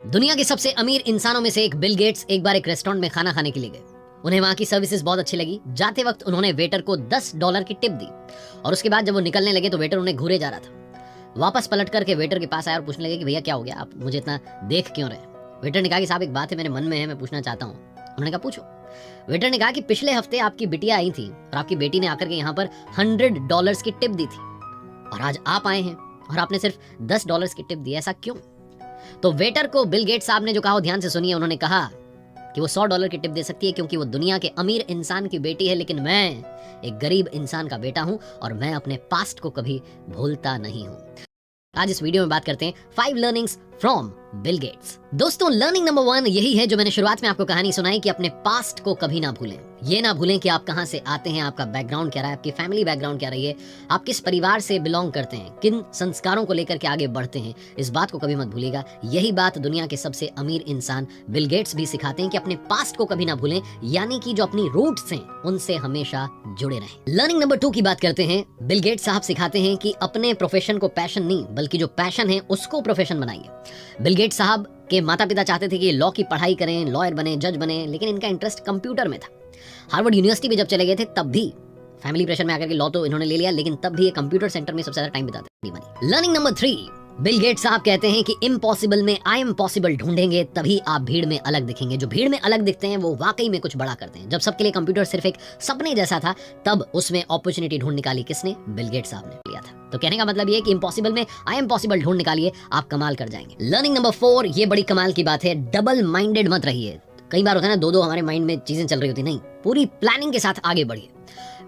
दुनिया के सबसे अमीर इंसानों में से एक बिल गेट्स एक बार एक रेस्टोरेंट में खाना खाने के लिए गए। उन्हें वहां की सर्विसेज बहुत अच्छी लगी। जाते वक्त उन्होंने वेटर को $10 की टिप दी और उसके बाद जब वो निकलने लगे तो वेटर उन्हें घूरे जा रहा था। वापस पलट करके वेटर के पास आया और पूछने लगे कि भैया क्या हो गया, आप मुझे इतना देख क्यों रहे। वेटर ने कहा कि साहब एक बात है मेरे मन में है, मैं पूछना चाहता हूँ। उन्होंने कहा पूछो। वेटर ने कहा कि पिछले हफ्ते आपकी बिटिया आई थी और आपकी बेटी ने आकर के यहाँ पर $100 की टिप दी थी और आज आप आए हैं और आपने सिर्फ $10 की टिप दी, ऐसा क्यों? तो वेटर को बिल गेट्स साहब ने जो कहा वो ध्यान से सुनिए। उन्होंने कहा कि वो $100 की टिप दे सकती है क्योंकि वो दुनिया के अमीर इंसान की बेटी है, लेकिन मैं एक गरीब इंसान का बेटा हूं और मैं अपने पास्ट को कभी भूलता नहीं हूं। आज इस वीडियो में बात करते हैं 5 लर्निंग्स फ्रॉम बिल गेट्स। दोस्तों, लर्निंग नंबर 1 यही है जो मैंने शुरुआत में आपको कहानी सुनाई कि अपने पास्ट को कभी ना भूलें। ये ना भूलें कि आप कहां से आते हैं, आपका बैकग्राउंड क्या रहा है, आपकी फैमिली बैकग्राउंड क्या रही है, आप किस परिवार से बिलोंग करते हैं, किन संस्कारों को लेकर के आगे बढ़ते हैं। इस बात को कभी मत भूलिएगा। यही बात दुनिया के सबसे अमीर इंसान बिल गेट्स भी सिखाते हैं कि अपने पास्ट को कभी ना भूलें, यानी कि जो अपनी रूट्स हैं उनसे हमेशा जुड़े रहें। लर्निंग नंबर 2 की बात करते हैं। बिल गेट्स साहब सिखाते हैं कि अपने प्रोफेशन को पैशन नहीं बल्कि जो पैशन है उसको प्रोफेशन बनाइए। बिल गेट्स साहब के माता पिता चाहते थे कि लॉ की पढ़ाई करें, लॉयर बने, जज बने, लेकिन इनका इंटरेस्ट कंप्यूटर में था। हार्वर्ड यूनिवर्सिटी में जब चले गए थे तब भी फैमिली प्रेशर में आकर के लॉ तो इन्होंने ले लिया, लेकिन तब भी ये कंप्यूटर सेंटर में सबसे ज्यादा टाइम बिताते नहीं बनी। लर्निंग नंबर 3, बिल गेट्स साहब कहते हैं कि इम्पॉसिबल में आई एम पॉसिबल ढूंढेंगे तभी आप भीड़ में अलग दिखेंगे। जो भीड़ में अलग दिखते हैं वो वाकई में कुछ बड़ा करते हैं। जब सबके लिए कंप्यूटर सिर्फ एक सपने जैसा था तब उसमें अपॉर्चुनिटी ढूंढ निकाली किसने? बिल गेट्स साहब ने लिया था। तो कहने का मतलब ये कि इम्पॉसिबल में आई एम पॉसिबल ढूंढ निकालिए, आप कमाल कर जाएंगे। लर्निंग नंबर 4, ये बड़ी कमाल की बात है, डबल माइंडेड मत रहिए। कई बार होता है ना, दो हमारे माइंड में चीजें चल रही होती, नहीं, पूरी प्लानिंग के साथ आगे बढ़िए।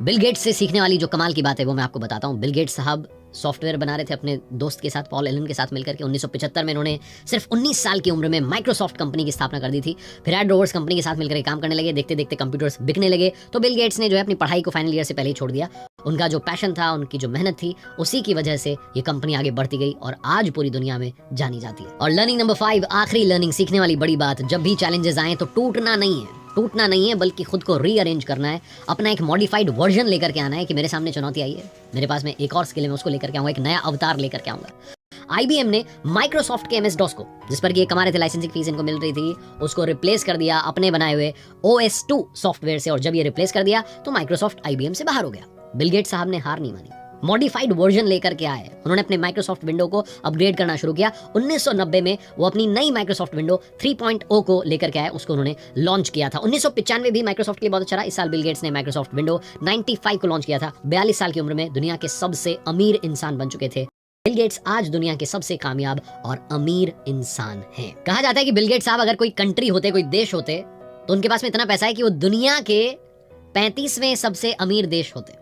बिल गेट्स से सीखने वाली जो कमाल की बात है वो मैं आपको बताता हूँ। बिल गेट्स साहब सॉफ्टवेयर बना रहे थे अपने दोस्त के साथ, पॉल एलन के साथ मिलकर के। 1975 में इन्होंने सिर्फ 19 साल की उम्र में माइक्रोसॉफ्ट कंपनी की स्थापना कर दी थी। फिर एड रोवर्स कंपनी के साथ मिलकर काम करने लगे। देखते देखते कंप्यूटर्स बिकने लगे तो बिल गेट्स ने जो है अपनी पढ़ाई को फाइनल ईयर से पहले ही छोड़ दिया। उनका जो पैशन था, उनकी जो मेहनत थी, उसी की वजह से ये कंपनी आगे बढ़ती गई और आज पूरी दुनिया में जानी जाती है। और लर्निंग नंबर 5, आखिरी लर्निंग, सीखने वाली बड़ी बात, जब भी चैलेंजेस आए तो टूटना नहीं है बल्कि खुद को रीअरेंज करना है। अपना एक मॉडिफाइड वर्जन लेकर के आना है कि मेरे सामने चुनौती आई है, मेरे पास में एक और स्किल है, मैं उसको लेकर के आऊंगा, एक नया अवतार लेकर के आऊंगा। IBM ने माइक्रोसॉफ्ट के MS DOS को, जिस पर ये कमा रहे थे, लाइसेंसिंग फीस इनको मिल रही थी, उसको रिप्लेस कर दिया अपने बनाए हुए OS2 सॉफ्टवेयर से। और जब ये रिप्लेस कर दिया तो माइक्रोसॉफ्ट IBM से बाहर हो गया। बिल गेट्स साहब ने हार नहीं मानी, मॉडिफाइड वर्जन लेकर के आए। उन्होंने अपने माइक्रोसॉफ्ट विंडो को अपग्रेड करना शुरू किया। 1990 में वो अपनी नई माइक्रोसॉफ्ट विंडो 3.0 को लेकर के आए, उसको उन्होंने लॉन्च किया था। 1995 भी माइक्रोसॉफ्ट के लिए बहुत अच्छा रहा। इस साल बिल गेट्स ने माइक्रोसॉफ्ट विंडो 95 को लॉन्च किया था। 42 साल की उम्र में दुनिया के सबसे अमीर इंसान बन चुके थे। बिल गेट्स आज दुनिया के सबसे कामयाब और अमीर इंसान हैं। कहा जाता है कि बिल गेट्स साहब अगर कोई कंट्री होते, कोई देश होते, तो उनके पास में इतना पैसा है कि वो दुनिया के 35वें सबसे अमीर देश होते।